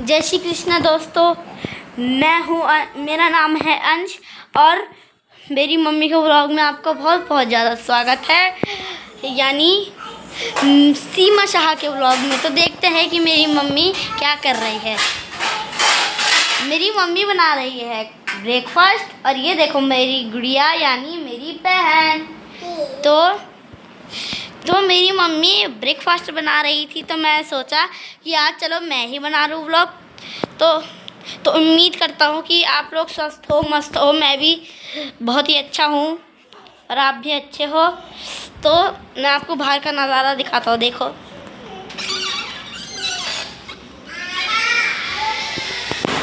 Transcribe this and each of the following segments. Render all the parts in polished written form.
जय श्री कृष्ण दोस्तों, मैं हूँ मेरा नाम है अंश और मेरी मम्मी के व्लॉग में आपका बहुत बहुत ज़्यादा स्वागत है, यानी सीमा शाह के व्लॉग में। तो देखते हैं कि मेरी मम्मी क्या कर रही है। मेरी मम्मी बना रही है ब्रेकफास्ट और ये देखो मेरी गुड़िया यानी मेरी बहन। तो मेरी मम्मी ब्रेकफास्ट बना रही थी, तो मैं सोचा कि आज चलो मैं ही बना लूँ व्लॉग। तो उम्मीद करता हूँ कि आप लोग स्वस्थ हो, मस्त हो। मैं भी बहुत ही अच्छा हूँ और आप भी अच्छे हो। तो मैं आपको बाहर का नज़ारा दिखाता हूँ। देखो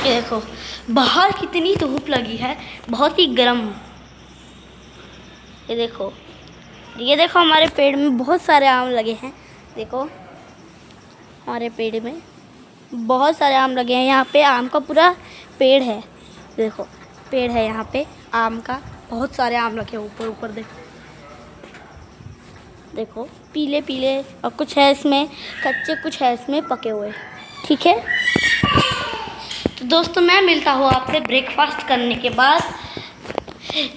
ये देखो बाहर कितनी धूप लगी है, बहुत ही गर्म। ये देखो हमारे पेड़ में बहुत सारे आम लगे हैं। देखो हमारे पेड़ में बहुत सारे आम लगे हैं। यहाँ पे आम का पूरा पेड़ है। देखो पेड़ है यहाँ पे आम का, बहुत सारे आम लगे ऊपर ऊपर। देखो पीले पीले और कुछ है इसमें कच्चे, कुछ है इसमें पके हुए। ठीक है, तो दोस्तों मैं मिलता हूँ आपसे ब्रेकफास्ट करने के बाद।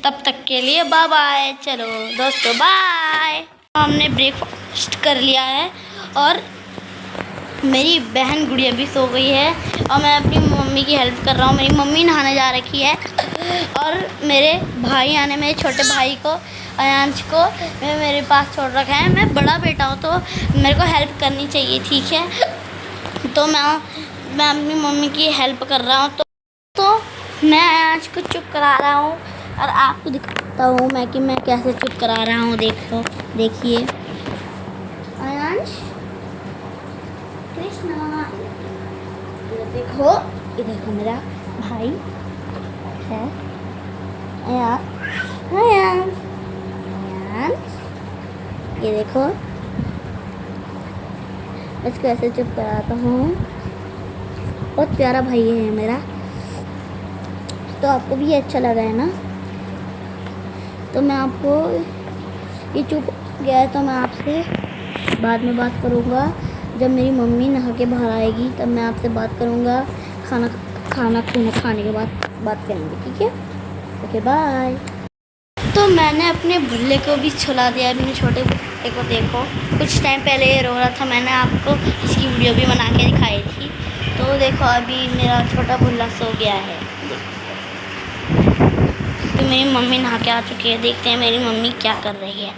तब तक के लिए बाय बाय। चलो दोस्तों बाय। हमने ब्रेकफास्ट कर लिया है और मेरी बहन गुड़िया भी सो गई है और मैं अपनी मम्मी की हेल्प कर रहा हूँ। मेरी मम्मी नहाने जा रखी है और मेरे भाई यानी मेरे छोटे भाई को, अयांश को मेरे पास छोड़ रखा है। मैं बड़ा बेटा हूँ तो मेरे को हेल्प करनी चाहिए, ठीक है। तो मैं अपनी मम्मी की हेल्प कर रहा हूँ। तो मैं अयांश को चुप करा रहा हूँ और आपको दिखाता हूँ मैं कि मैं कैसे चुप करा रहा हूँ। देखिए अयांश, कृष्णा, ये देखो मेरा भाई है अयांश। ये देखो इसको ऐसे चुप कराता हूँ। बहुत प्यारा भाई है मेरा। तो आपको भी अच्छा लगा है ना। तो मैं आपको ये चुप गया है तो मैं आपसे बाद में बात करूँगा। जब मेरी मम्मी नहा के बाहर आएगी तब मैं आपसे बात करूँगा। खाना खाने के बाद बात करेंगे, ठीक है। Okay bye. तो मैंने अपने भुल्ले को भी सुला दिया, अपने छोटे भुल्ले को। देखो कुछ टाइम पहले ये रो रहा था, मैंने आपको इसकी वीडियो भी बना के दिखाई थी। तो देखो अभी मेरा छोटा भुल्ला सो गया है। तो मेरी मम्मी नहा के आ चुकी है। देखते हैं मेरी मम्मी क्या कर रही है।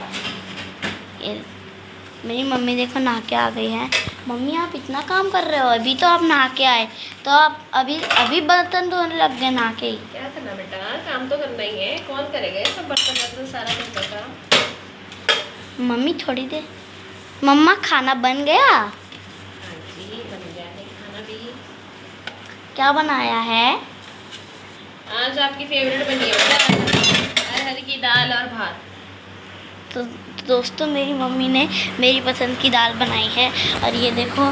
मेरी मम्मी देखो नहा के आ गई है। मम्मी आप इतना काम कर रहे हो, अभी तो आप नहा के आए तो आप अभी बर्तन धोने लग गए नहा के ही। क्या करना बेटा, काम तो करना ही है। कौन करेगा ये सब बर्तन सारा दिन का। मम्मी थोड़ी देर। मम्मा खाना बन गया? हाँ जी बन गया है खाना भी। क्या बनाया है? आज आपकी फेवरेट बनी है बेटा, अरहर की दाल और भात। तो दोस्तों मेरी मम्मी ने मेरी पसंद की दाल बनाई है। और ये देखो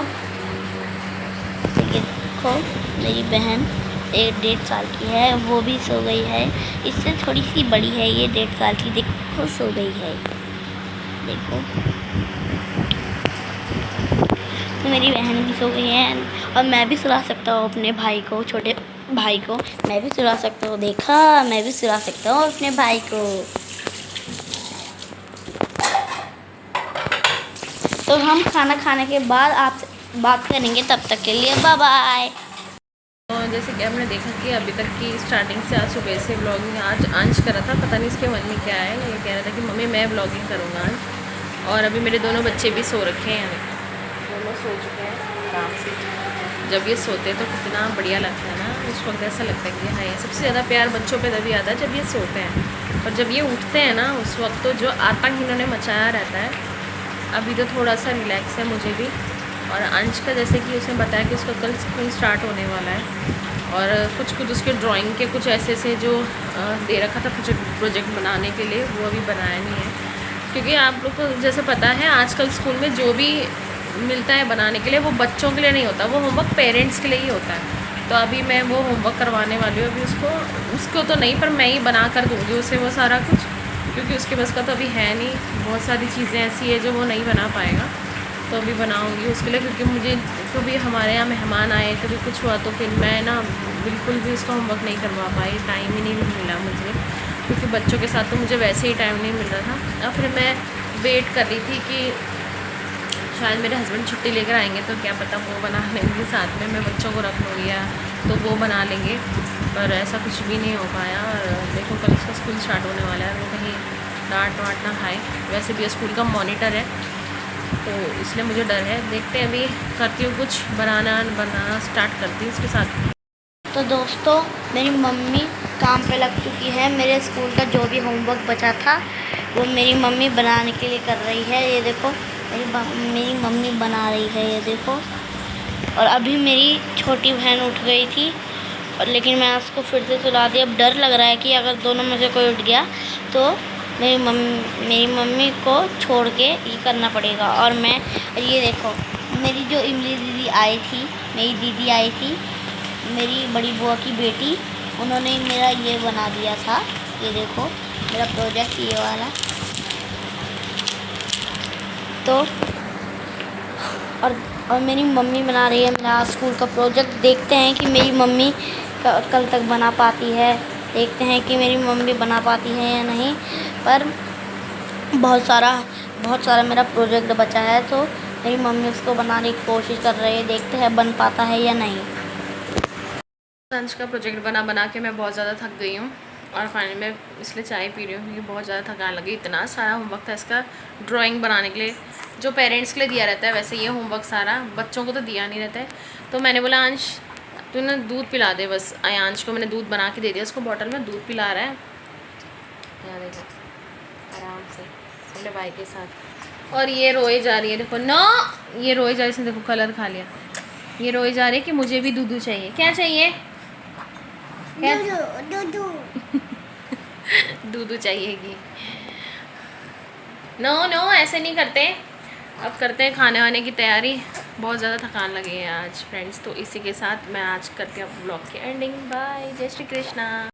मेरी बहन 1-1.5 साल की है, वो भी सो गई है। इससे थोड़ी सी बड़ी है ये, 1.5 साल की। देखो सो गई है। देखो तो मेरी बहन भी सो गई है और मैं भी सुला सकता हूँ अपने भाई को, छोटे भाई को मैं भी सुला सकता हूँ। देखा, मैं भी सुला सकता हूँ अपने भाई को। तो हम खाना खाने के बाद आपसे बात करेंगे। तब तक के लिए बाय बाय। तो जैसे कि आपने देखा कि अभी तक की स्टार्टिंग से आज सुबह से ब्लॉगिंग आज अंश करा था। पता नहीं इसके मन में क्या है, ये कह रहा था कि मम्मी मैं ब्लॉगिंग करूँगा आज। और अभी मेरे दोनों बच्चे भी सो रखे हैं, दोनों सो चुके हैं आराम से। जब ये सोते तो कितना बढ़िया लगता है ना। उस वक्त ऐसा लगता है कि हाँ, ये सबसे ज़्यादा प्यार बच्चों पे तभी आता है जब ये सोते हैं। और जब ये उठते हैं ना उस वक्त तो जो आतंक इन्होंने मचाया रहता है। अभी तो थोड़ा सा रिलैक्स है मुझे भी। और अंश का जैसे कि उसने बताया कि उसका कल स्कूल स्टार्ट होने वाला है और कुछ उसके ड्राइंग के कुछ ऐसे जो दे रखा था प्रोजेक्ट बनाने के लिए, वो अभी बनाया नहीं है। क्योंकि आप लोग को जैसे पता है आजकल स्कूल में जो भी मिलता है बनाने के लिए वो बच्चों के लिए नहीं होता, वो होमवर्क पेरेंट्स के लिए ही होता है। तो अभी मैं वो होमवर्क करवाने वाली हूँ। अभी उसको तो नहीं, पर मैं ही बना कर दूँगी उसे वो सारा कुछ, क्योंकि उसके बस का तो अभी है नहीं। बहुत सारी चीज़ें ऐसी है जो वो नहीं बना पाएगा। तो अभी बनाऊँगी उसके लिए, क्योंकि मुझे कभी हमारे यहाँ मेहमान आए, कभी कुछ हुआ तो फिर मैं ना बिल्कुल भी उसका होमवर्क नहीं करवा पाई, टाइम ही नहीं मिला मुझे, क्योंकि बच्चों के साथ तो मुझे वैसे ही टाइम नहीं मिल रहा था। और फिर मैं वेट कर रही थी कि शायद मेरे हस्बैंड छुट्टी लेकर आएंगे तो क्या पता वो बना लेंगे साथ में, मैं बच्चों को रख लूँगी या तो वो बना लेंगे, पर ऐसा कुछ भी नहीं हो पाया। और देखो कल उसका स्कूल स्टार्ट होने वाला है, वो कहीं डांट वाट ना खाए, वैसे भी स्कूल का मॉनिटर है तो इसलिए मुझे डर है। देखते हैं, अभी करती हूँ कुछ बनाना स्टार्ट करती हूँ उसके साथ। तो दोस्तों मेरी मम्मी काम पे लग चुकी है, मेरे स्कूल का जो भी होमवर्क बचा था वो मेरी मम्मी बनाने के लिए कर रही है। ये देखो मेरी मम्मी बना रही है, ये देखो। और अभी मेरी छोटी बहन उठ गई थी और लेकिन मैं उसको फिर से सुला दी। अब डर लग रहा है कि अगर दोनों में से कोई उठ गया तो मेरी मम्मी को छोड़ के ये करना पड़ेगा। और मैं ये देखो मेरी जो इमली दीदी आई थी, मेरी दीदी आई थी, मेरी बड़ी बुआ की बेटी, उन्होंने मेरा ये बना दिया था। ये देखो मेरा प्रोजेक्ट ये वाला। तो और मेरी मम्मी बना रही है मेरा स्कूल का प्रोजेक्ट। देखते हैं कि मेरी मम्मी कल तक बना पाती है, देखते हैं कि मेरी मम्मी बना पाती है या नहीं। पर बहुत सारा मेरा प्रोजेक्ट बचा है तो मेरी मम्मी उसको बनाने की कोशिश कर रही है, देखते हैं बन पाता है या नहीं। लंच का प्रोजेक्ट बना के मैं बहुत ज़्यादा थक गई हूँ और फाइनली मैं इसलिए चाय पी रही हूँ क्योंकि बहुत ज़्यादा थकान लगी। इतना सारा होमवर्क था इसका ड्राइंग बनाने के लिए, जो पेरेंट्स के लिए दिया रहता है वैसे ये होमवर्क सारा बच्चों को तो दिया नहीं रहता है। तो मैंने बोला अंश तू ना दूध पिला दे, बस अंश को मैंने दूध बना के दे दिया, उसको बॉटल में दूध पिला रहा है। यहाँ देखो आराम से अपने भाई के साथ। और ये रोए जा रही है, देखो ना ये रोए जा रही है, इसने देखो कलर खा लिया। ये रोए जा रही है कि मुझे भी दूध चाहिए। क्या चाहिए? दूध चाहिएगी। नो नो ऐसे नहीं करते। अब करते हैं खाने वाने की तैयारी। बहुत ज़्यादा थकान लगी है आज फ्रेंड्स। तो इसी के साथ मैं आज करती हूँ ब्लॉग की एंडिंग। बाय, जय श्री कृष्णा।